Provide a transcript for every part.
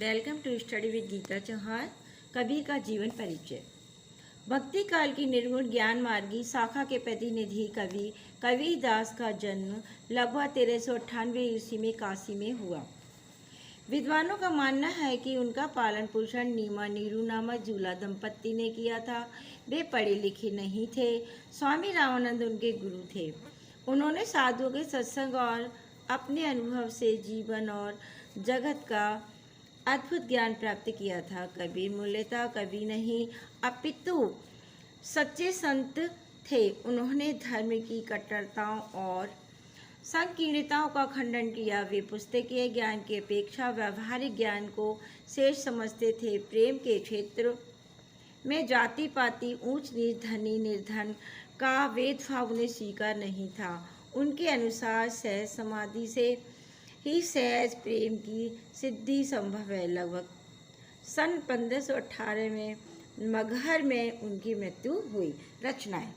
Welcome to study with Gita Chauhan. Kabir का जीवन परिचय। भक्ति काल की निर्गुण ज्ञान मार्गी शाखा के प्रतिनिधि कबीर दास का जन्म लगभग 1398 ईस्वी में काशी में हुआ। विद्वानों का मानना है कि उनका पालन पोषण नीमा नीरू नामक जूला दंपत्ति ने किया था। वे पढ़े लिखे नहीं थे। स्वामी रामानंद उनके गुरु थे। उन्होंने साधुओं के सत्संग और अपने अनुभव से जीवन और जगत का अद्भुत ज्ञान प्राप्त किया था। कबीर मूल्यतः कवि नहीं अपितु सच्चे संत थे। उन्होंने धर्म की कट्टरताओं और संकीर्णताओं का खंडन किया। वे पुस्तकीय ज्ञान की अपेक्षा व्यावहारिक ज्ञान को श्रेष्ठ समझते थे। प्रेम के क्षेत्र में जाति पाति ऊंच नीच धनी निर्धन का भेदभाव उन्हें स्वीकार नहीं था। उनके अनुसार सहज समाधि से ही सहज प्रेम की सिद्धि संभव है। लगभग सन 1518 में मगहर में उनकी मृत्यु हुई। रचनाएं।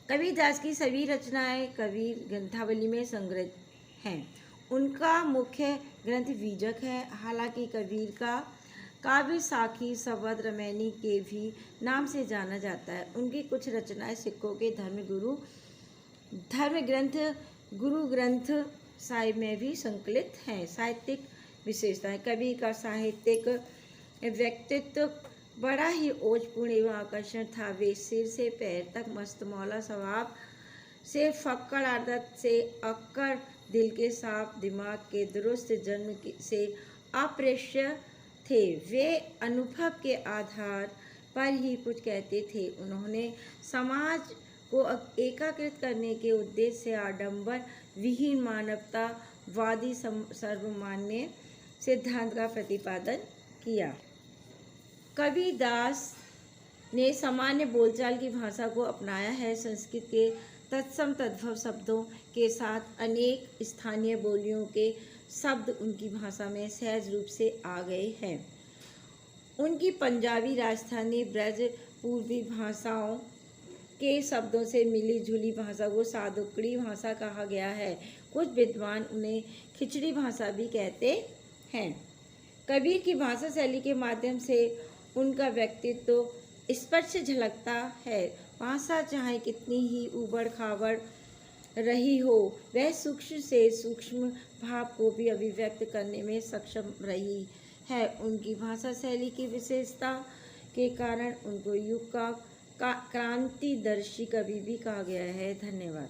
कबीरदास की सभी रचनाएं कबीर ग्रंथावली में संग्रहित हैं। उनका मुख्य ग्रंथ बीजक है। हालांकि कबीर का काव्य साखी शबद रमैनी के भी नाम से जाना जाता है। उनकी कुछ रचनाएं सिखों के धर्म ग्रंथ गुरु ग्रंथ साहिब में भी संकलित हैं। साहित्यिक विशेषताएं। कबीर का साहित्यिक व्यक्तित्व बड़ा ही ओजपूर्ण एवं आकर्षण था। वे सिर से पैर तक मस्त मौला स्वभाव से फक्कड़ आदत से अक्कड़, दिल के साफ, दिमाग के दुरुस्त, जन्म से अप्रेष्य थे। वे अनुभव के आधार पर ही कुछ कहते थे। उन्होंने समाज को एकीकृत करने के उद्देश्य से आडंबर विहीन मानवतावादी सर्वमान्य सिद्धांत का प्रतिपादन किया। कबीरदास ने सामान्य बोलचाल की भाषा को अपनाया है। संस्कृत के तत्सम तद्भव शब्दों के साथ अनेक स्थानीय बोलियों के शब्द उनकी भाषा में सहज रूप से आ गए हैं। उनकी पंजाबी, राजस्थानी, ब्रज पूर्वी भाषाओं के शब्दों से मिली जुली भाषा को सादुकड़ी भाषा कहा गया है। कुछ विद्वान उन्हें खिचड़ी भाषा भी कहते हैं। कबीर की भाषा शैली के माध्यम से उनका व्यक्तित्व स्पष्ट झलकता है। भाषा चाहे कितनी ही उबड़ खाबड़ रही हो, वह सूक्ष्म से सूक्ष्म भाव को भी अभिव्यक्त करने में सक्षम रही है। उनकी भाषा शैली की विशेषता के कारण उनको युग का क्रांतिदर्शी कवि भी कहा गया है। धन्यवाद।